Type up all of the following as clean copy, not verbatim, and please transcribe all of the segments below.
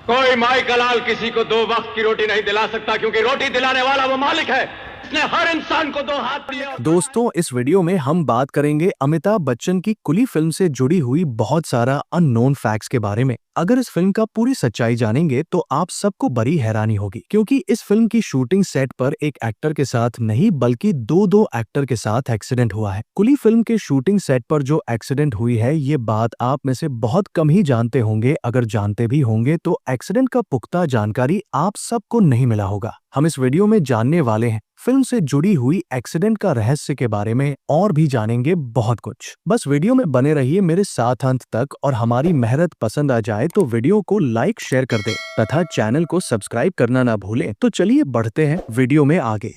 कोई माई का लाल किसी को दो वक्त की रोटी नहीं दिला सकता, क्योंकि रोटी दिलाने वाला वो मालिक है। इसने हर इंसान को दो हाथ दिए। दोस्तों, इस वीडियो में हम बात करेंगे अमिताभ बच्चन की कुली फिल्म से जुड़ी हुई बहुत सारा अननोन फैक्ट्स के बारे में। अगर इस फिल्म का पूरी सच्चाई जानेंगे तो आप सबको बड़ी हैरानी होगी, क्योंकि इस फिल्म की शूटिंग सेट पर एक एक्टर के साथ नहीं बल्कि दो एक्टर के साथ एक्सीडेंट हुआ है। कुली फिल्म के शूटिंग सेट पर जो एक्सीडेंट हुई है, ये बात आप में से बहुत कम ही जानते होंगे। अगर जानते भी होंगे तो एक्सीडेंट का पुख्ता जानकारी आप सबको नहीं मिला होगा। हम इस वीडियो में जानने वाले हैं फिल्म से जुड़ी हुई एक्सीडेंट का रहस्य के बारे में, और भी जानेंगे बहुत कुछ। बस वीडियो में बने रहिए मेरे साथ अंत तक, और हमारी मेहनत पसंद आ जाए तो वीडियो को लाइक शेयर कर दे तथा चैनल को सब्सक्राइब करना ना भूलें। तो चलिए बढ़ते हैं वीडियो में आगे।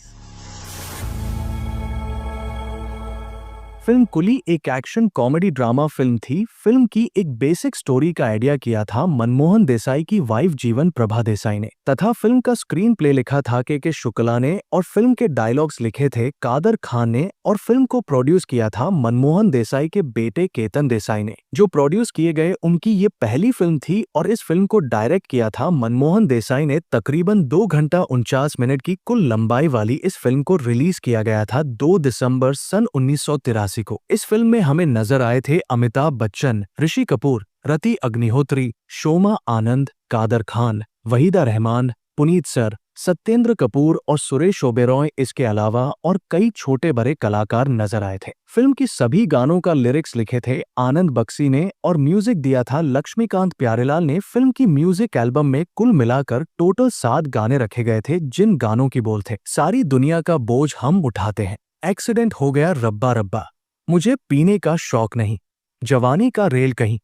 फिल्म कुली एक एक्शन कॉमेडी ड्रामा फिल्म थी। फिल्म की एक बेसिक स्टोरी का आइडिया किया था मनमोहन देसाई की वाइफ जीवन प्रभा देसाई ने, तथा फिल्म का स्क्रीन प्ले लिखा था के शुक्ला ने, और फिल्म के डायलॉग्स लिखे थे कादर खान ने, और फिल्म को प्रोड्यूस किया था मनमोहन देसाई के बेटे केतन देसाई ने। जो प्रोड्यूस किए गए उनकी ये पहली फिल्म थी, और इस फिल्म को डायरेक्ट किया था मनमोहन देसाई ने। तकरीबन 2 घंटा 49 मिनट की कुल लंबाई वाली इस फिल्म को रिलीज किया गया था 2 दिसंबर सन 1983 को। इस फिल्म में हमें नजर आए थे अमिताभ बच्चन, ऋषि कपूर, रति अग्निहोत्री, शोमा आनंद, कादर खान, वहीदा रहमान, पुनीत सर, सत्येंद्र कपूर और सुरेश ओबेरॉय। इसके अलावा और कई छोटे बड़े कलाकार नजर आए थे। फिल्म की सभी गानों का लिरिक्स लिखे थे आनंद बख्शी ने, और म्यूजिक दिया था लक्ष्मीकांत प्यारेलाल ने। फिल्म की म्यूजिक एल्बम में कुल मिलाकर टोटल 7 गाने रखे गए थे, जिन गानों की बोल थे सारी दुनिया का बोझ हम उठाते हैं, एक्सीडेंट हो गया रब्बा रब्बा, मुझे पीने का शौक नहीं, जवानी का रेल कहीं,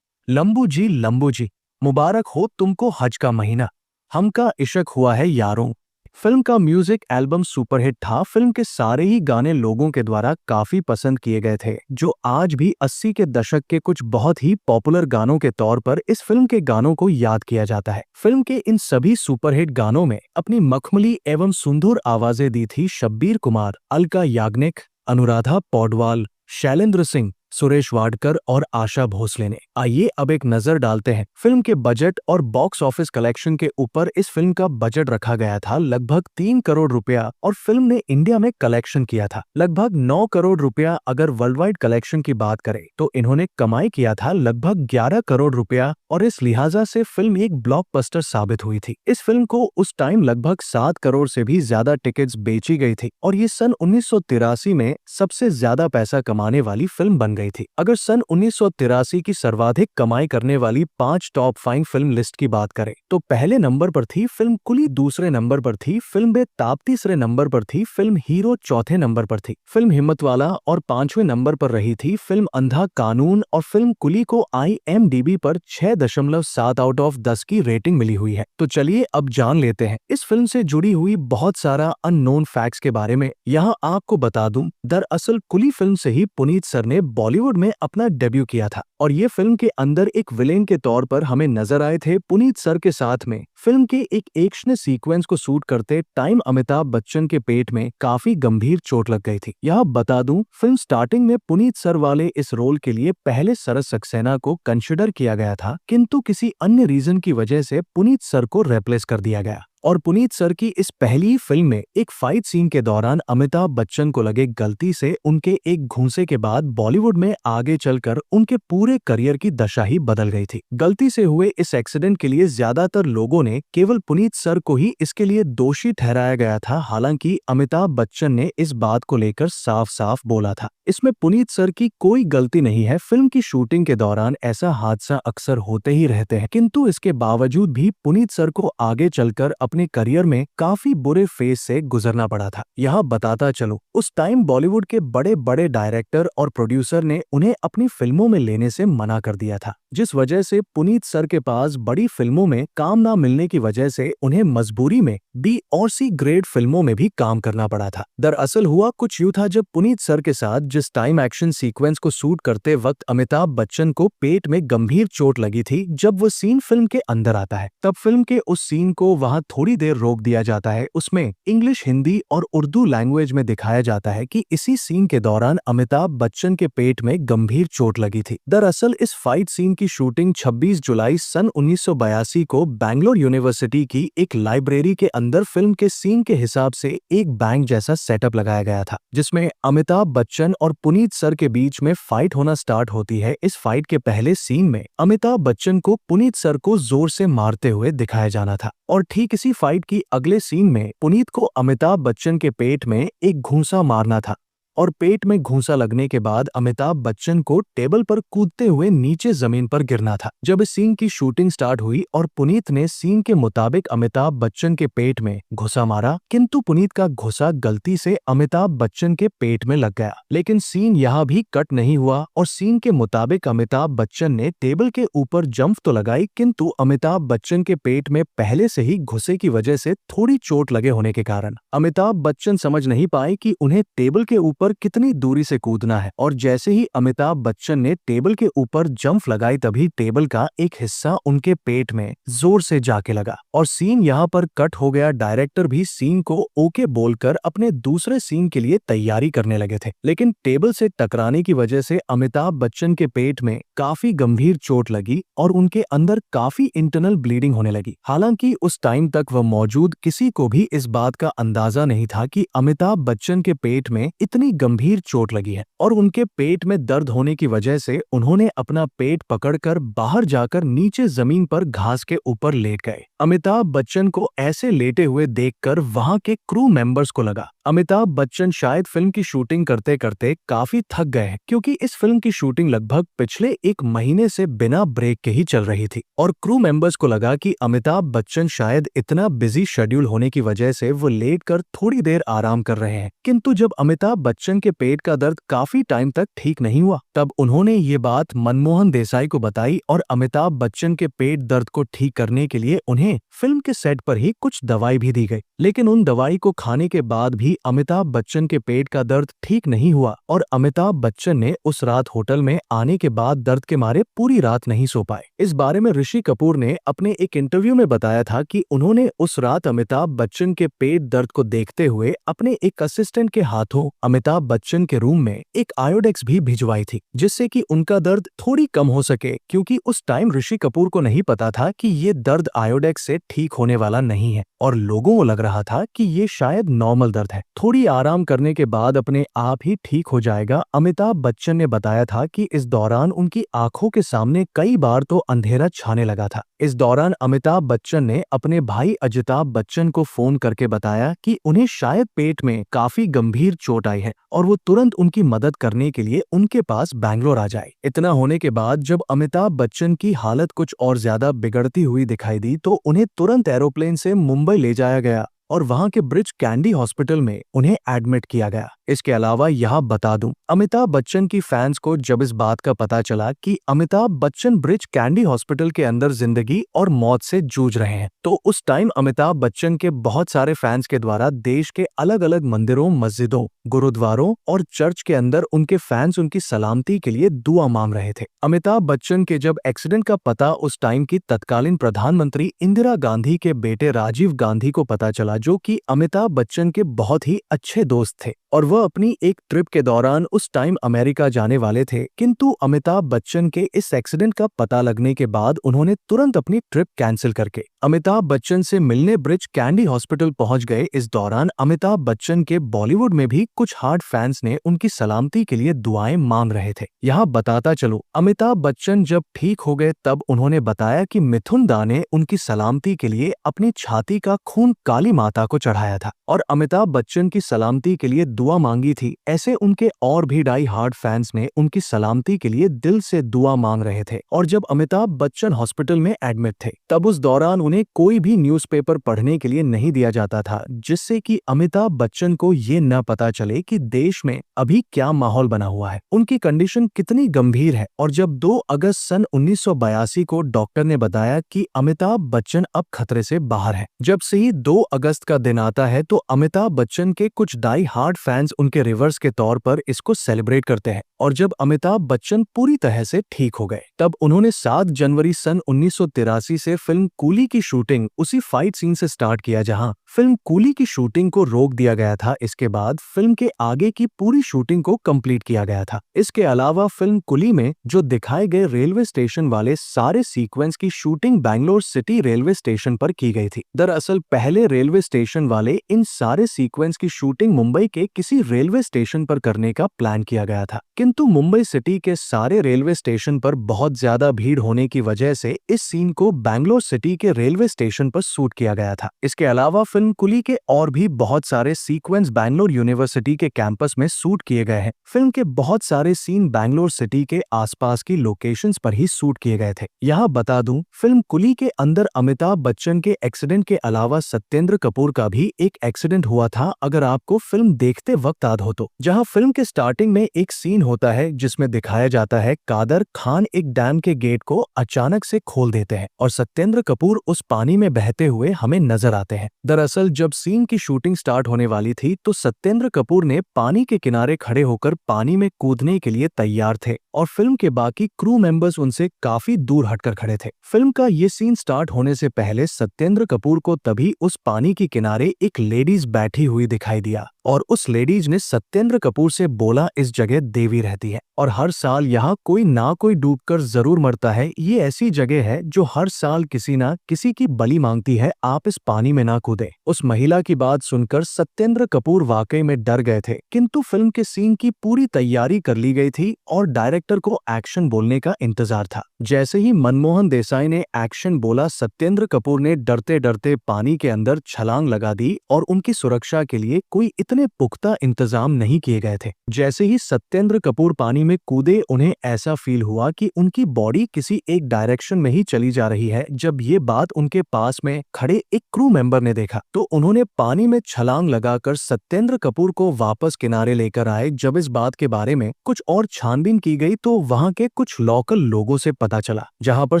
लंबू जी, मुबारक हो तुमको हज का महीना, हमका इश्क हुआ है यारों। फिल्म का म्यूजिक एल्बम सुपरहिट था। फिल्म के सारे ही गाने लोगों के द्वारा काफी पसंद किए गए थे, जो आज भी 80 के दशक के कुछ बहुत ही पॉपुलर गानों के तौर पर इस फिल्म के गानों को याद किया जाता है। फिल्म के इन सभी सुपरहिट गानों में अपनी मखमली एवं सुंदर आवाजें दी थी शब्बीर कुमार, अलका याग्निक, अनुराधा पौडवाल, शैलेंद्र सिंह, सुरेश वाडकर और आशा भोसले ने। आइए अब एक नजर डालते हैं फिल्म के बजट और बॉक्स ऑफिस कलेक्शन के ऊपर। इस फिल्म का बजट रखा गया था लगभग 3 करोड़ रुपया, और फिल्म ने इंडिया में कलेक्शन किया था लगभग 9 करोड़ रुपया। अगर वर्ल्ड वाइड कलेक्शन की बात करें तो इन्होंने कमाई किया था लगभग 11 करोड़ रुपया, और इस लिहाजा से फिल्म एक ब्लॉकबस्टर साबित हुई थी। इस फिल्म को उस टाइम लगभग 7 करोड़ से भी ज्यादा टिकट्स बेची गई थी, और ये सन 1983 में सबसे ज्यादा पैसा कमाने वाली फिल्म बन गई थी। अगर सन 1983 की सर्वाधिक कमाई करने वाली 5 टॉप 5 फिल्म लिस्ट की बात करें तो पहले नंबर पर थी फिल्म कुली, दूसरे नंबर पर थी फिल्म बेताब, तीसरे नंबर पर थी फिल्म हीरो, चौथे नंबर पर थी फिल्म हिम्मतवाला, और 5वें नंबर पर रही थी फिल्म अंधा कानून। और फिल्म कुली को IMDb पर 6.7 आउट ऑफ 10 की रेटिंग मिली हुई है। तो चलिए अब जान लेते हैं इस फिल्म से जुड़ी हुई बहुत सारा अननोन फैक्ट्स के बारे में। यहाँ आपको बता दूं, दरअसल कुली फिल्म से ही पुनीत सर ने बॉलीवुड में अपना डेब्यू किया था, और ये फिल्म के अंदर एक विलेन के तौर पर हमें नजर आए थे पुनीत सर के साथ में। फिल्म के एक एक्शन सीक्वेंस को शूट करते टाइम अमिताभ बच्चन के पेट में काफी गंभीर चोट लग गई थी। यह बता दूं, फिल्म स्टार्टिंग में पुनीत सर वाले इस रोल के लिए पहले शरद सक्सेना को कंसिडर किया गया था, किंतु किसी अन्य रीजन की वजह से पुनीत सर को रिप्लेस कर दिया गया। और पुनीत सर की इस पहली फिल्म में एक फाइट सीन के दौरान अमिताभ बच्चन को लगे गलती से उनके एक घूंसे के बाद बॉलीवुड में आगे चलकर उनके पूरे करियर की दशा ही बदल गई थी। गलती से हुए इस एक्सीडेंट के लिए ज्यादातर लोगों ने केवल पुनीत सर को ही इसके लिए दोषी ठहराया गया था। हालांकि अमिताभ बच्चन ने इस बात को लेकर साफ साफ बोला था, इसमें पुनीत सर की कोई गलती नहीं है। फिल्म की शूटिंग के दौरान ऐसा हादसा अक्सर होते ही रहते हैं, किंतु इसके बावजूद भी पुनीत सर को आगे चलकर अपने करियर में काफी बुरे फेज से गुजरना पड़ा था। यह बताता चलो, उस टाइम बॉलीवुड के बड़े बड़े डायरेक्टर और प्रोड्यूसर ने उन्हें अपनी फिल्मों में लेने से मना कर दिया था, जिस वजह से पुनीत सर के पास बड़ी फिल्मों में काम ना मिलने की वजह से उन्हें मजबूरी में B और C ग्रेड फिल्मों में भी काम करना पड़ा था। दरअसल हुआ कुछ यूं था, जब पुनीत सर के साथ जिस टाइम एक्शन सीक्वेंस को शूट करते वक्त अमिताभ बच्चन को पेट में गंभीर चोट लगी थी, जब वो सीन फिल्म के अंदर आता है, तब फिल्म के उस सीन को वहां थोड़ी देर रोक दिया जाता है। उसमें इंग्लिश, हिंदी और उर्दू लैंग्वेज में दिखाया जाता है कि इसी सीन के दौरान अमिताभ बच्चन के पेट में गंभीर चोट लगी थी। दरअसल इस फाइट सीन की शूटिंग 26 जुलाई सन 1982 को बैंगलोर यूनिवर्सिटी की एक लाइब्रेरी के अंदर फिल्म के सीन के हिसाब से एक बैंक जैसा सेटअप लगाया गया था, जिसमें अमिताभ बच्चन और पुनीत सर के बीच में फाइट होना स्टार्ट होती है। इस फाइट के पहले सीन में अमिताभ बच्चन को पुनीत सर को जोर से मारते हुए दिखाया जाना था और ठीक इसी फाइट की अगले सीन में पुनीत को अमिताभ बच्चन के पेट में एक घूंसा मारना था और पेट में घूंसा लगने के बाद अमिताभ बच्चन को टेबल पर कूदते हुए नीचे जमीन पर गिरना था। जब इस सीन की शूटिंग स्टार्ट हुई और पुनीत ने सीन के मुताबिक अमिताभ बच्चन के पेट में घुसा मारा, किंतु पुनीत का घुसा गलती से अमिताभ बच्चन के पेट में लग गया। लेकिन सीन यहाँ भी कट नहीं हुआ और सीन के मुताबिक अमिताभ बच्चन ने टेबल के ऊपर जंप तो लगाई, किंतु अमिताभ बच्चन के पेट में पहले से ही घुसे की वजह से थोड़ी चोट लगे होने के कारण अमिताभ बच्चन समझ नहीं पाए कि उन्हें टेबल के ऊपर कितनी दूरी से कूदना है और जैसे ही अमिताभ बच्चन ने टेबल के ऊपर जंप लगाई तभी टेबल का एक हिस्सा उनके पेट में जोर से जाके लगा और सीन यहाँ पर कट हो गया। डायरेक्टर भी सीन को ओके बोलकर अपने दूसरे सीन के लिए तैयारी करने लगे थे, लेकिन टेबल से टकराने की वजह से अमिताभ बच्चन के पेट में काफी गंभीर चोट लगी और उनके अंदर काफी इंटरनल ब्लीडिंग होने लगी। हालांकि उस टाइम तक वह मौजूद किसी को भी इस बात का अंदाजा नहीं था कि अमिताभ बच्चन के पेट में इतनी गंभीर चोट लगी है और उनके पेट में दर्द होने की वजह से उन्होंने अपना पेट पकड़कर बाहर जाकर नीचे जमीन पर घास के ऊपर लेट गए। अमिताभ बच्चन को ऐसे लेटे हुए देखकर वहां के क्रू मेंबर्स को लगा अमिताभ बच्चन शायद फिल्म की शूटिंग करते करते काफी थक गए हैं, क्योंकि इस फिल्म की शूटिंग लगभग पिछले एक महीने से बिना ब्रेक के ही चल रही थी और क्रू मेंबर्स को लगा कि अमिताभ बच्चन शायद इतना बिजी शेड्यूल होने की वजह से वो लेटकर थोड़ी देर आराम कर रहे हैं। किंतु जब अमिताभ बच्चन के पेट का दर्द काफी टाइम तक ठीक नहीं हुआ, तब उन्होंने ये बात मनमोहन देसाई को बताई और अमिताभ बच्चन के पेट दर्द को ठीक करने के लिए उन्हें फिल्म के सेट पर ही कुछ दवाई भी दी गई। लेकिन उन दवाई को खाने के बाद भी अमिताभ बच्चन के पेट का दर्द ठीक नहीं हुआ और अमिताभ बच्चन ने उस रात होटल में आने के बाद दर्द के मारे पूरी रात नहीं सो पाए। इस बारे में ऋषि कपूर ने अपने एक इंटरव्यू में बताया था कि उन्होंने उस रात अमिताभ बच्चन के पेट दर्द को देखते हुए अपने एक असिस्टेंट के हाथों अमिताभ बच्चन के रूम में एक आयोडेक्स भी भिजवाई थी, जिससे कि उनका दर्द थोड़ी कम हो सके, क्योंकि उस टाइम ऋषि कपूर को नहीं पता था कि ये दर्द आयोडेक्स से ठीक होने वाला नहीं है और लोगों को लग रहा था कि ये शायद नॉर्मल दर्द है, थोड़ी आराम करने के बाद अपने आप ही ठीक हो जाएगा। अमिताभ बच्चन ने बताया था कि इस दौरान उनकी आंखों के सामने कई बार तो अंधेरा छाने लगा था। इस दौरान अमिताभ बच्चन ने अपने भाई अजिताभ बच्चन को फोन करके बताया कि उन्हें शायद पेट में काफी गंभीर चोट आई है और वो तुरंत उनकी मदद करने के लिए उनके पास बैंगलोर आ जाए। इतना होने के बाद जब अमिताभ बच्चन की हालत कुछ और ज्यादा बिगड़ती हुई दिखाई दी तो उन्हें तुरंत एरोप्लेन से मुंबई ले जाया गया और वहां के ब्रिज कैंडी हॉस्पिटल में उन्हें एडमिट किया गया। इसके अलावा यहाँ बता दूं, अमिताभ बच्चन की फैंस को जब इस बात का पता चला कि Amitabh Bachchan bridge candy hospital के अंदर जिंदगी और मौत से जूझ रहे हैं, तो उस टाइम अमिताभ बच्चन के बहुत सारे फैंस के द्वारा देश के अलग अलग मंदिरों, मस्जिदों, गुरुद्वारों और चर्च के अंदर उनके फैंस उनकी सलामती के लिए दुआ मांग रहे थे। अमिताभ बच्चन के जब एक्सीडेंट का पता उस टाइम की तत्कालीन प्रधानमंत्री इंदिरा गांधी के बेटे राजीव गांधी को पता चला, जो कि अमिताभ बच्चन के बहुत ही अच्छे दोस्त थे और वह अपनी एक ट्रिप के दौरान उस टाइम अमेरिका जाने वाले थे। किंतु अमिताभ बच्चन के इस एक्सीडेंट का पता लगने के बाद उन्होंने तुरंत अपनी ट्रिप कैंसिल करके अमिताभ बच्चन से मिलने ब्रिज कैंडी हॉस्पिटल पहुंच गए। इस दौरान अमिताभ बच्चन के बॉलीवुड में भी कुछ हार्ड फैंस ने उनकी सलामती के लिए दुआएं मांग रहे थे। यहाँ बताता चलो, अमिताभ बच्चन जब ठीक हो गए तब उन्होंने बताया कि मिथुन दा ने उनकी सलामती के लिए अपनी छाती का खून काली माता को चढ़ाया था और अमिताभ बच्चन की सलामती के लिए दुआ मांगी थी। ऐसे उनके और भी डाई हार्ड फैंस ने उनकी सलामती के लिए दिल से दुआ मांग रहे थे। और जब अमिताभ बच्चन हॉस्पिटल में एडमिट थे तब उस दौरान उन्हें कोई भी न्यूज़पेपर पढ़ने के लिए नहीं दिया जाता था, जिससे कि अमिताभ बच्चन को ये न पता चले कि देश में अभी क्या माहौल बना हुआ है, उनकी कंडीशन कितनी गंभीर है। और जब 2 अगस्त सन 1982 को डॉक्टर ने बताया कि अमिताभ बच्चन अब खतरे से बाहर है, जब से ही 2 अगस्त का दिन आता है तो अमिताभ बच्चन के कुछ डाई हार्ड फैंस उनके रिवर्स के तौर पर इसको सेलिब्रेट करते हैं। और जब अमिताभ बच्चन पूरी तरह से ठीक हो गए तब उन्होंने 7 जनवरी सन 1983 से फिल्म कूली की शूटिंग उसी फाइट सीन से स्टार्ट किया जहां फिल्म कूली की शूटिंग को रोक दिया गया था। इसके बाद फिल्म के आगे की पूरी शूटिंग को कंप्लीट किया गया था। इसके अलावा फिल्म कूली में जो दिखाए गए रेलवे स्टेशन वाले सारे सीक्वेंस की shooting Bangalore city railway station पर की गई थी। दरअसल पहले रेलवे स्टेशन वाले इन सारे सीक्वेंस की शूटिंग मुंबई के किसी रेलवे स्टेशन पर करने का प्लान किया गया था, किंतु मुंबई सिटी के सारे रेलवे स्टेशन पर बहुत ज्यादा भीड़ होने की वजह से इस सीन को बैंगलोर सिटी के रेलवे स्टेशन पर शूट किया गया था। इसके अलावा फिल्म कूली के और भी बहुत सारे सीक्वेंस बैंगलोर यूनिवर्सिटी के कैंपस में शूट किए गए हैं। फिल्म के बहुत सारे सीन बैंगलोर सिटी के आसपास की लोकेशंस पर ही शूट किए गए थे। यहाँ बता दूं, फिल्म कूली के अंदर अमिताभ बच्चन के एक्सीडेंट के अलावा सत्येंद्र कपूर का भी एक एक्सीडेंट हुआ था, अगर आपको फिल्म देखते वक्त याद हो तो। जहाँ फिल्म के स्टार्टिंग में एक सीन होता है जिसमें दिखाया जाता है कादर खान एक डैम के गेट को अचानक से खोल देते हैं और सत्येंद्र कपूर उस पानी में बहते हुए हमें नजर आते हैं। दरअसल जब सीन की शूटिंग स्टार्ट होने वाली थी तो सत्येंद्र कपूर ने पानी के किनारे खड़े होकर पानी में कूदने के लिए तैयार थे और फिल्म के बाकी क्रू मेंबर्स उनसे काफी दूर हटकर खड़े थे। फिल्म का ये सीन स्टार्ट होने से पहले सत्येंद्र कपूर को तभी उस पानी के किनारे एक लेडीज बैठी हुई दिखाई दिया और उस लेडीज ने सत्येंद्र कपूर से बोला, इस जगह देवी रहती है और हर साल यहाँ कोई ना कोई डूबकर जरूर मरता है। ये ऐसी जगह है जो हर साल किसी ना किसी की बलि मांगती है, आप इस पानी में ना कूदे। उस महिला की बात सुनकर सत्येंद्र कपूर वाकई में डर गए थे, किंतु फिल्म के सीन की पूरी तैयारी कर ली गई थी और डायरेक्टर को एक्शन बोलने का इंतजार था। जैसे ही मनमोहन देसाई ने एक्शन बोला, सत्येंद्र कपूर ने डरते डरते पानी के अंदर छलांग लगा दी और उनकी सुरक्षा के लिए कोई इतने पुख्ता इंतजाम नहीं किए गए थे। जैसे ही सत्येंद्र कपूर पानी में कूदे, उन्हें ऐसा फील हुआ कि उनकी बॉडी किसी एक डायरेक्शन में ही चली जा रही है। जब ये बात उनके पास में खड़े एक क्रू मेंबर ने देखा तो उन्होंने पानी में छलांग लगाकर सत्येंद्र कपूर को वापस किनारे लेकर आए। जब इस बात के बारे में कुछ और छानबीन की गई तो वहां के कुछ लोकल लोगों से पता चला, जहां पर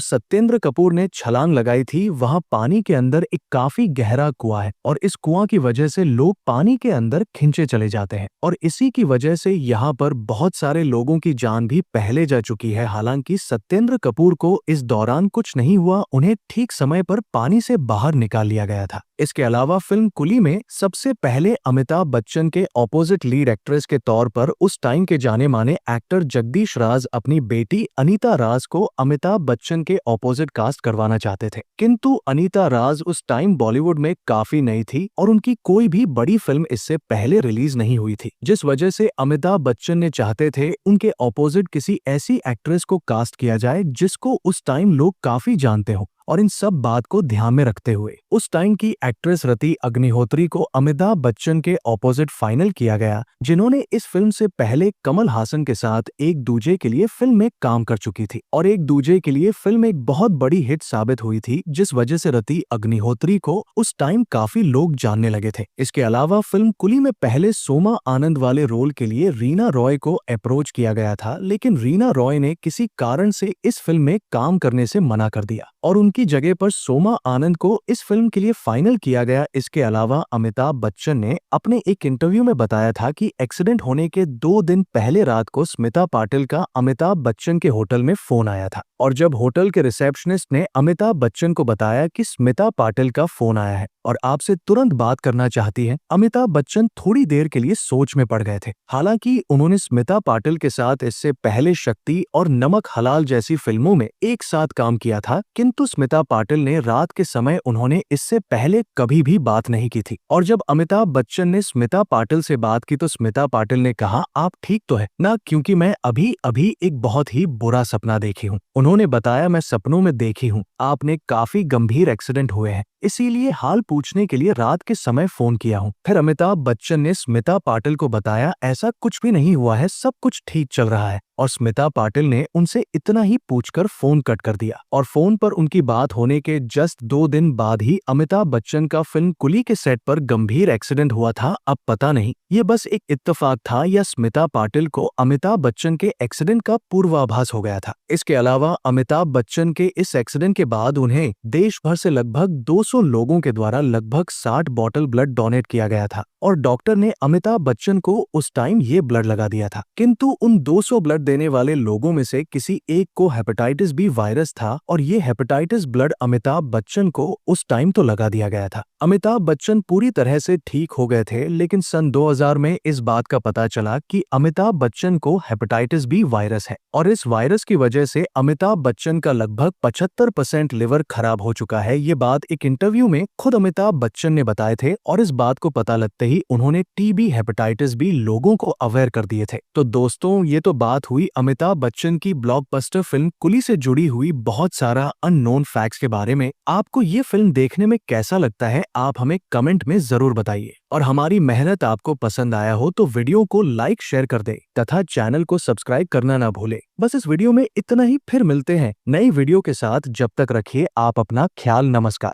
सत्येंद्र कपूर ने छलांग लगाई थी वहां पानी के अंदर एक काफी गहरा कुआं है और इस कुआं की वजह से लोग पानी के अंदर खिंचे चले जाते हैं और इसी की वजह से यहाँ पर बहुत सारे लोगों की जान भी पहले जा चुकी है। हालांकि सत्येंद्र कपूर को इस दौरान कुछ नहीं हुआ, उन्हें ठीक समय पर पानी से बाहर निकाल लिया गया था। इसके अलावा फिल्म कूली में सबसे पहले अमिताभ बच्चन के ऑपोजिट लीड एक्ट्रेस के तौर पर उस टाइम के जाने माने एक्टर जगदीश राज अपनी बेटी अनीता राज को अमिताभ बच्चन के ऑपोजिट कास्ट करवाना चाहते थे, किंतु अनीता राज उस टाइम बॉलीवुड में काफी नई थी और उनकी कोई भी बड़ी फिल्म इससे पहले रिलीज नहीं हुई थी, जिस वजह से अमिताभ बच्चन ने चाहते थे उनके ऑपोजिट किसी ऐसी एक्ट्रेस को कास्ट किया जाए जिसको उस टाइम लोग काफी जानते हो। और इन सब बात को ध्यान में रखते हुए उस टाइम की एक्ट्रेस रति अग्निहोत्री को अमिताभ बच्चन के ऑपोजिट फाइनल किया गया, जिन्होंने इस फिल्म से पहले कमल हासन के साथ एक दूजे के लिए फिल्म में काम कर चुकी थी और एक दूजे के लिए फिल्म एक बहुत बड़ी हिट साबित हुई थी, जिस वजह से रति अग्निहोत्री को उस टाइम काफी लोग जानने लगे थे। इसके अलावा फिल्म कूली में पहले सोमा आनंद वाले रोल के लिए रीना रॉय को अप्रोच किया गया था, लेकिन रीना रॉय ने किसी कारण से इस फिल्म में काम करने से मना कर दिया और उनकी जगह पर सोमा आनंद को इस फिल्म के लिए फाइनल किया गया। इसके अलावा अमिताभ बच्चन ने अपने एक इंटरव्यू में बताया था कि एक्सीडेंट होने के 2 दिन पहले रात को स्मिता पाटिल का अमिताभ बच्चन के होटल में फोन आया था और जब होटल के रिसेप्शनिस्ट ने अमिताभ बच्चन को बताया कि स्मिता पाटिल का फोन आया है और आपसे तुरंत बात करना चाहती है, अमिताभ बच्चन थोड़ी देर के लिए सोच में पड़ गए थे। हालांकि उन्होंने स्मिता पाटिल के साथ इससे पहले शक्ति और नमक हलाल जैसी फिल्मों में एक साथ काम किया था, किंतु स्मिता पाटिल ने रात के समय उन्होंने इससे पहले कभी भी बात नहीं की थी और जब अमिताभ बच्चन ने स्मिता पाटिल से बात की तो स्मिता पाटिल ने कहा, आप ठीक तो है ना, क्योंकि मैं अभी अभी एक बहुत ही बुरा सपना देखी हूँ। उन्होंने बताया, मैं सपनों में देखी हूँ आपने काफी गंभीर एक्सीडेंट हुए हैं, इसीलिए हाल पूछने के लिए रात के समय फोन किया हूँ। फिर अमिताभ बच्चन ने स्मिता पाटिल को बताया, ऐसा कुछ भी नहीं हुआ है, सब कुछ ठीक चल रहा है और स्मिता पाटिल ने उनसे इतना ही पूछकर फोन कट कर दिया और फोन पर उनकी बात होने के जस्ट 2 दिन बाद ही अमिताभ बच्चन का फिल्म कुली के सेट पर गंभीर एक्सीडेंट हुआ था। अब पता नहीं ये बस एक इत्तेफाक था या स्मिता पाटिल को अमिताभ बच्चन के एक्सीडेंट का पूर्वाभास हो गया था। इसके अलावा अमिताभ बच्चन के इस एक्सीडेंट के बाद उन्हें देश भर से लगभग 200 लोगों के द्वारा लगभग 60 बॉटल ब्लड डोनेट किया गया था और डॉक्टर ने अमिताभ बच्चन को उस टाइम ये ब्लड लगा दिया था। किंतु उन 200 ब्लड देने वाले लोगों में से किसी एक को हेपेटाइटिस बी वायरस था और ये हेपेटाइटिस ब्लड अमिताभ बच्चन को उस टाइम तो लगा दिया गया था। अमिताभ बच्चन पूरी तरह से ठीक हो गए थे, लेकिन सन 2000 में इस बात का पता चला कि अमिताभ बच्चन को हेपेटाइटिस बी वायरस है और इस वायरस की वजह से अमिताभ बच्चन का लगभग 75% लिवर खराब हो चुका है। ये बात एक इंटरव्यू में खुद अमिताभ बच्चन ने बताए थे और इस बात को पता लगते ही उन्होंने टीबी हेपेटाइटिस बी लोगों को अवेयर कर दिए थे। तो दोस्तों, ये तो बात हुई अमिताभ बच्चन की ब्लॉकबस्टर फिल्म कुली से जुड़ी हुई बहुत सारा अननोन फैक्ट्स के बारे में। आपको ये फिल्म देखने में कैसा लगता है, आप हमें कमेंट में जरूर बताइए और हमारी मेहनत आपको पसंद आया हो तो वीडियो को लाइक शेयर कर दें तथा चैनल को सब्सक्राइब करना ना भूलें। बस इस वीडियो में इतना ही, फिर मिलते हैं नई वीडियो के साथ। जब तक रखिए आप अपना ख्याल। नमस्कार।